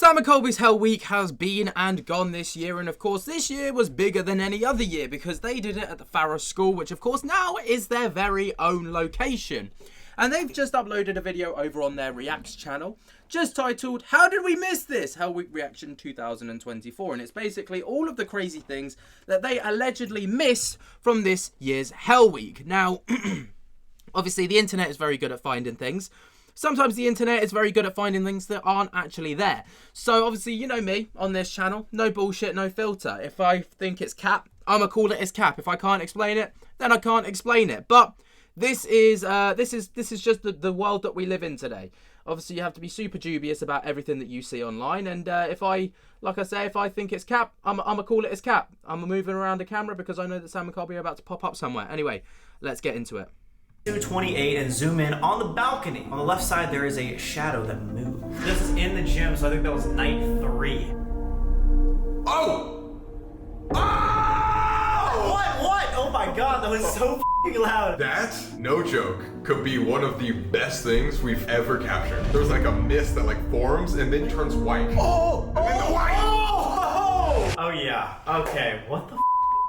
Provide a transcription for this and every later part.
Sam and Colby's Hell Week has been and gone this year, and of course this year was bigger than any other year because they did it at the Farrow School, which of course now is their very own location. And they've just uploaded a video over on their Reacts channel, just titled, How Did We Miss This? Hell Week Reaction 2024. And it's basically all of the crazy things that they allegedly missed from this year's Hell Week. Now, obviously the internet is very good at finding things. Sometimes the internet is very good at finding things that aren't actually there. So obviously, you know me on this channel, no bullshit, no filter. If I think it's cap, I'ma call it as cap. If I can't explain it, then I can't explain it. But this is just the world that we live in today. Obviously, you have to be super dubious about everything that you see online. And if I think it's cap, I'ma call it as cap. I'm moving around the camera because I know that Sam and Colby are about to pop up somewhere. Anyway, let's get into it. 228 and zoom in on the balcony. On the left side, there is a shadow that moves. This is in the gym, so I think that was night 3. Oh! What? Oh my god, that was so f***ing loud. That, no joke, could be one of the best things we've ever captured. There's like a mist that like forms and then turns white. Oh Yeah. Okay, what the f***?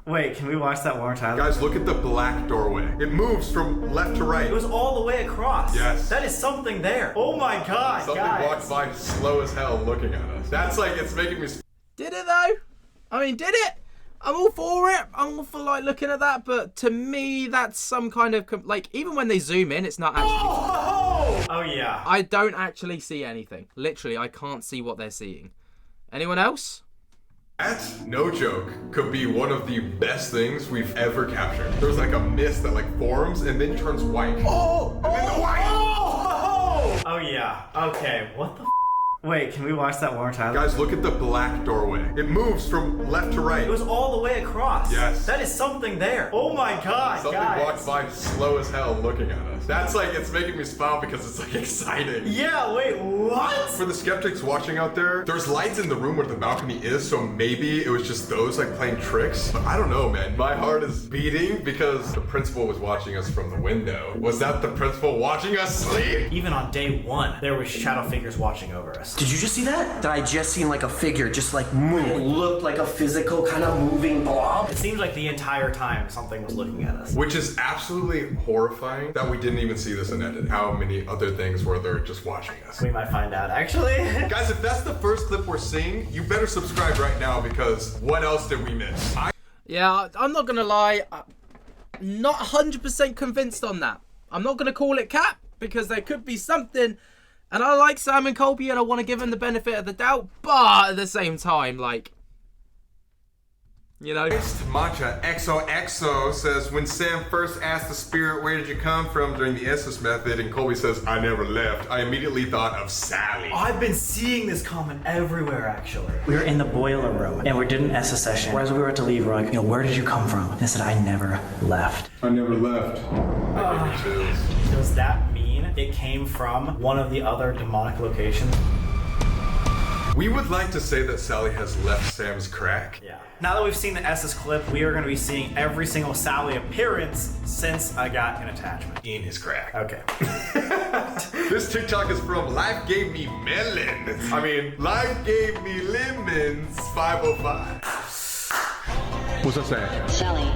Wait, can we watch that one more time? Guys, look at the black doorway. It moves from left to right. It was all the way across. Yes. That is something there. Oh my god, Something guys. walked by slow as hell looking at us. That's like, it's making me... Did it though? I mean, did it? I'm all for it. I'm all for like looking at that, but to me, that's some kind of like even when they zoom in, it's not actually. Oh yeah. I don't actually see anything. Literally, I can't see what they're seeing. Anyone else? That, no joke, could be one of the best things we've ever captured. There's like a mist that like forms and then turns white. Oh yeah. Okay, what the f***? Wait, can we watch that one more time? Guys, look at the black doorway. It moves from left to right. It was all the way across. Yes. That is something there. Oh my god, Something guys. walked by slow as hell looking at us. That's like, it's making me smile because it's like exciting. Yeah, wait, what? For the skeptics watching out there, there's lights in the room where the balcony is, so maybe it was just those like playing tricks. But I don't know, man. My heart is beating because the principal was watching us from the window. Was that the principal watching us sleep? Even on day 1, there was shadow figures watching over us. Did you just see that? That I just seen like a figure just like move. It looked like a physical kind of moving blob. It seems like the entire time something was looking at us. Which is absolutely horrifying that we didn't even see this in edit. How many other things were there just watching us? We might find out, actually. Guys, if that's the first clip we're seeing, you better subscribe right now because what else did we miss? Yeah, I'm not gonna lie. I'm not 100% convinced on that. I'm not gonna call it cap because there could be something. And I like Sam and Colby and I want to give them the benefit of the doubt, but at the same time, like, you know. Matcha XOXO says, when Sam first asked the spirit, where did you come from during the Estes method, and Colby says, I never left, I immediately thought of Sally. I've been seeing this comment everywhere, actually. We were in the boiler room, and we did an Essa session. As we were to leave, we're like, where did you come from? And I said, I never left. I never left. I gave me chills. Does that mean it came from one of the other demonic locations? We would like to say that Sally has left Sam's crack. Yeah. Now that we've seen the Estes clip, we are going to be seeing every single Sally appearance since I got an attachment. In his crack. Okay. This TikTok is from Life Gave Me Melons. Life Gave Me Lemons 505. What's that saying? Shelly.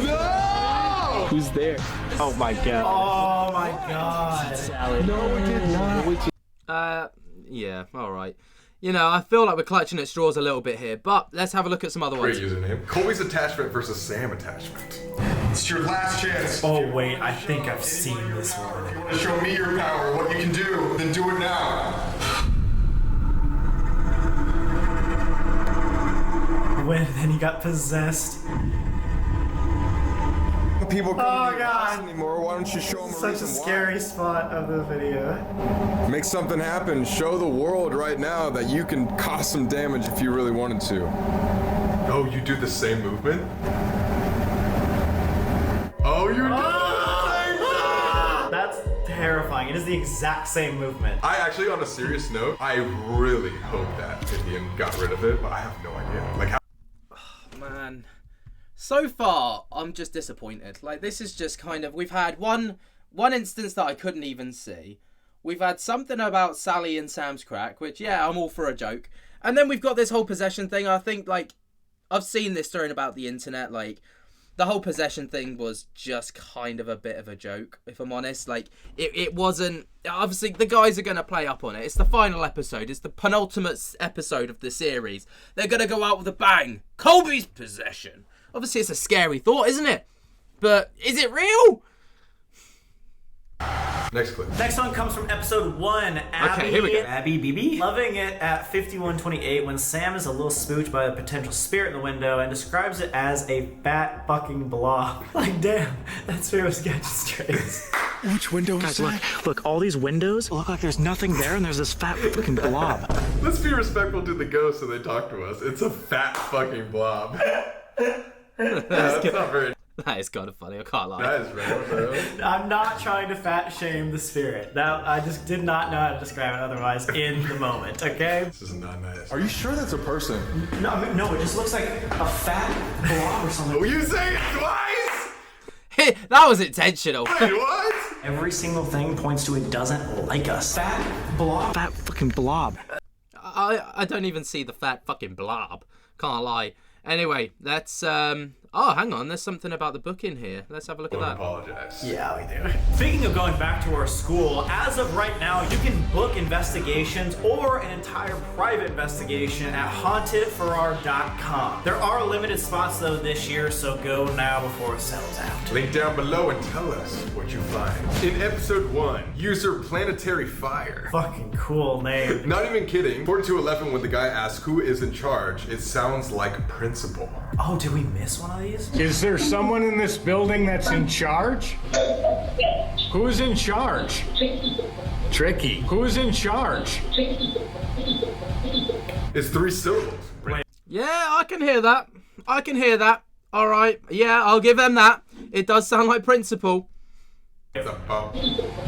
No! Who's there? Oh my god. Oh my god. Sally. No, we did not. Yeah, alright. You know, I feel like we're clutching at straws a little bit here, but let's have a look at some other ones. Great username. Colby's attachment versus Sam attachment. It's your last chance. Oh wait, I think I've seen this one. Show me your power, what you can do, then do it now. When then he got possessed. People come to your God. house anymore. Why don't you show them a Such a reason scary spot of the video. why? Make something happen. Show the world right now that you can cause some damage if you really wanted to. Oh, you do the same movement? Oh, you do the same thing! That's terrifying. It is the exact same movement. I actually, on a serious note, I really hope that Vivian got rid of it, but I have no idea. Like, how? Man. So far, I'm just disappointed. Like, this is just kind of, we've had one instance that I couldn't even see, We've had something about Sally and Sam's crack, which, yeah, I'm all for a joke. And then we've got this whole possession thing. I think, like, I've seen this thrown about the internet. Like, the whole possession thing was just kind of a bit of a joke, if I'm honest. Like, it wasn't... Obviously, the guys are going to play up on it. It's the final episode. It's the penultimate episode of the series. They're going to go out with a bang. Colby's possession. Obviously, it's a scary thought, isn't it? But is it real? Next clip. Next one comes from episode 1. Abby, Okay, here we go. Abby BB. Loving it at 51:28 when Sam is a little spooked by a potential spirit in the window and describes it as a fat fucking blob. Like, damn, that's real sketchy straight. Which window is that? Look, all these windows look like there's nothing there and there's this fat fucking blob. Let's be respectful to the ghosts when they talk to us. It's a fat fucking blob. That's not very... That is kind of funny, I can't lie. That is real, bro. I'm not trying to fat shame the spirit. That I just did not know how to describe it otherwise in the moment, okay? This is not nice. Are you sure that's a person? No, it just looks like a fat blob or something. Will you say it twice? That was intentional. Wait, what? Every single thing points to it doesn't like us. Fat blob. That fucking blob. I don't even see the fat fucking blob. Can't lie. Anyway, let's oh, hang on, there's something about the book in here. Let's have a look at I that. apologize. Yeah, we do. Speaking of going back to our school, as of right now, you can book investigations or an entire private investigation at hauntedforour.com. There are limited spots though this year, so go now before it sells out. Link down below and tell us what you find. In episode 1, user Planetary Fire. Fucking cool name. Not even kidding. 4211, when the guy asks who is in charge, it sounds like principal. Oh, did we miss one of these? Is there someone in this building that's in charge? Who's in charge? Tricky. Who's in charge? It's 3 syllables. Yeah, I can hear that. I can hear that. All right. Yeah, I'll give them that. It does sound like principal. It's a bump.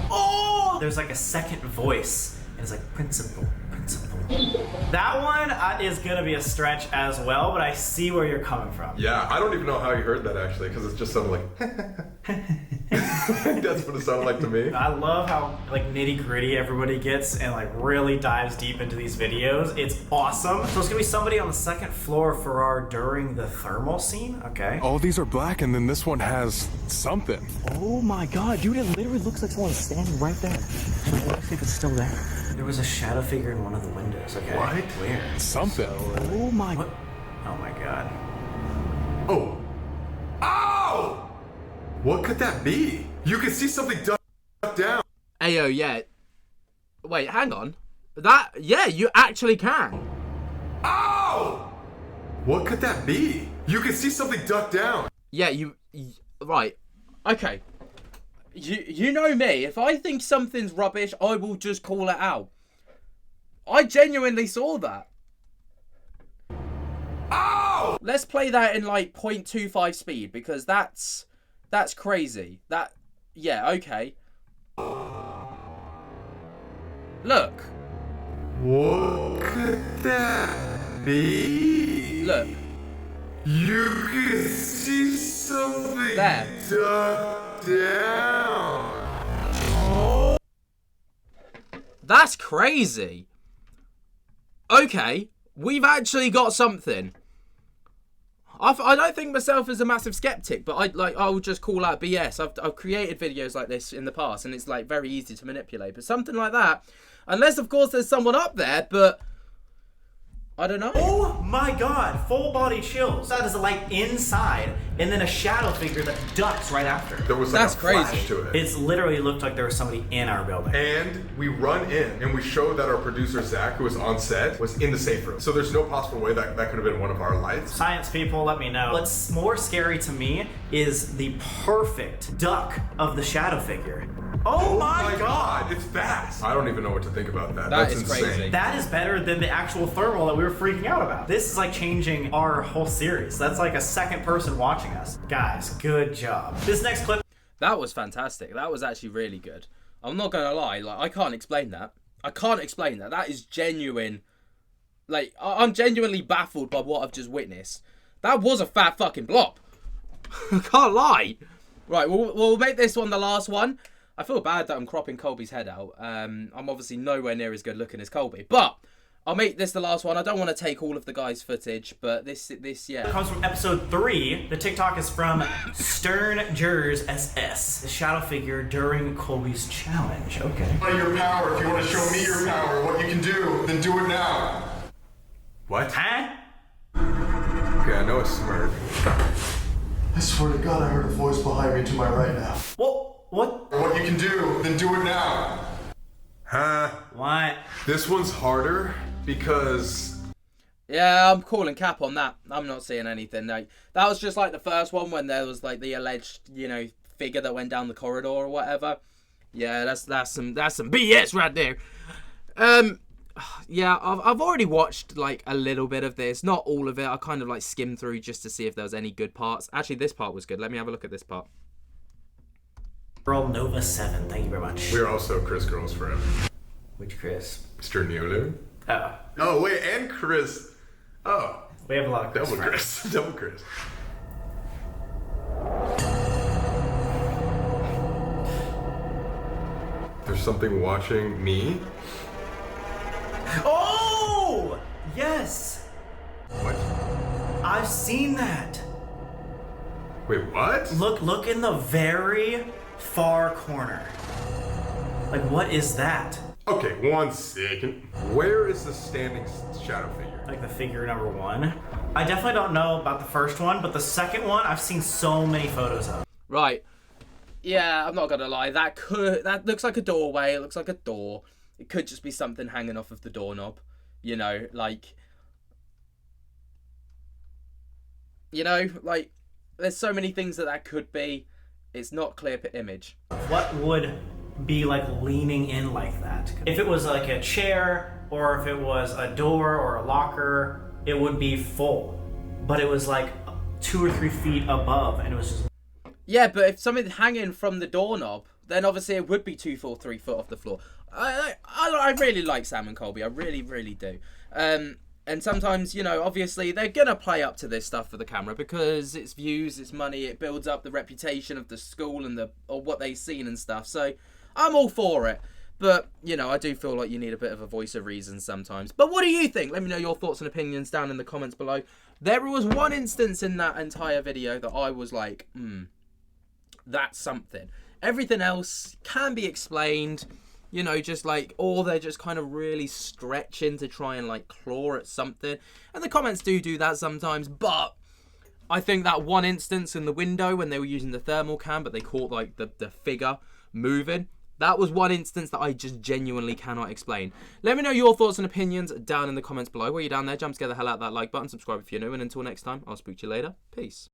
Oh! There's like a second voice, and it's like principal. That one is gonna be a stretch as well, but I see where you're coming from. Yeah, I don't even know how you heard that actually, because it just sounded like... That's what it sounded like to me. I love how like nitty gritty everybody gets and like really dives deep into these videos. It's awesome. So it's gonna be somebody on the second floor for our during the thermal scene. Okay. All these are black, and then this one has something. Oh my god, dude, it literally looks like someone's standing right there. I think it's still there. There was a shadow figure in one of the windows. Okay. What? Weird. Something. Oh my... What? Oh my god. Oh. Ow! What could that be? You can see something duck down. Ayo, yeah. Wait, hang on. That, yeah, you actually can. Ow! What could that be? You can see something duck down. Yeah, right. Okay. You know me. If I think something's rubbish, I will just call it out. I genuinely saw that. Ow! Let's play that in like 0.25 speed because that's crazy. Yeah, okay. Look. What could that be? Look. You can see something There. duck down. That's crazy. Okay, we've actually got something. I don't think myself as a massive skeptic, but I'll just call out BS. I've created videos like this in the past, and it's like very easy to manipulate. But something like that, unless of course there's someone up there, but I don't know. Oh my god, full body chills. That is a light inside, and then a shadow figure that ducks right after. There was like That's a flash crazy. to it. It's literally looked like there was somebody in our building. And we run in and we show that our producer Zach, who was on set, was in the safe room. So there's no possible way that could have been one of our lights. Science people, let me know. What's more scary to me is the perfect duck of the shadow figure. Oh my god! It's fast. I don't even know what to think about that. That That's is insane. crazy. That is better than the actual thermal that we were freaking out about. This is like changing our whole series. That's like a second person watching us. Guys, good job. This next clip. That was fantastic. That was actually really good. I'm not gonna lie, like I can't explain that. I can't explain that. That is genuine. Like I'm genuinely baffled by what I've just witnessed. That was a fat fucking blob. I can't lie. Right, we'll make this one the last one. I feel bad that I'm cropping Colby's head out. I'm obviously nowhere near as good looking as Colby, but I'll make this the last one. I don't want to take all of the guys' footage, but this, yeah. It comes from episode 3. The TikTok is from Stern Jers SS, the shadow figure during Colby's challenge. Okay. Your power. If you want to show me your power, what you can do, then do it now. What? Huh? Okay, I know a smirk. I swear to God, I heard a voice behind me to my right now. What? What you can do, then do it now. Huh? What? This one's harder because... Yeah, I'm calling cap on that. I'm not seeing anything. Like, that was just like the first one when there was like the alleged, you know, figure that went down the corridor or whatever. Yeah, that's some BS right there. Yeah, I've already watched like a little bit of this, not all of it. I kind of like skimmed through just to see if there was any good parts. Actually, this part was good. Let me have a look at this part. Girl Nova 7, thank you very much. we're also Chris Girls Forever. Which Chris? Mr. Neolu. Oh. Oh, wait, and Chris. Oh. We have a lot of Chris Double friends. Chris. Double Chris. There's something watching me. Oh! Yes! What? I've seen that. Wait, what? Look in the very far corner. Like, what is that? Okay, 1 second. Where is the standing shadow figure? Like the figure number 1. I definitely don't know about the first one, but the second one I've seen so many photos of. Right. Yeah, I'm not gonna lie. That looks like a doorway. It looks like a door. It could just be something hanging off of the doorknob. You know, like... You know, like... There's so many things that could be. It's not clear image. What would be like leaning in like that? If it was like a chair, or if it was a door or a locker, it would be full. But it was like 2 or 3 feet above, and it was just... Yeah, but if something's hanging from the doorknob, then obviously it would be 2, 4, 3 foot off the floor. I really like Sam and Colby. I really, really do. And sometimes, you know, obviously they're going to play up to this stuff for the camera because it's views, it's money, it builds up the reputation of the school and or what they've seen and stuff. So I'm all for it. But, you know, I do feel like you need a bit of a voice of reason sometimes. But what do you think? Let me know your thoughts and opinions down in the comments below. There was one instance in that entire video that I was like, that's something. Everything else can be explained. You know, just like, or they're just kind of really stretching to try and like claw at something. And the comments do that sometimes, but I think that one instance in the window when they were using the thermal cam, but they caught like the figure moving. That was one instance that I just genuinely cannot explain. Let me know your thoughts and opinions down in the comments below. While you're down there, jump to get the hell out of that like button, subscribe if you're new, and until next time, I'll speak to you later. Peace.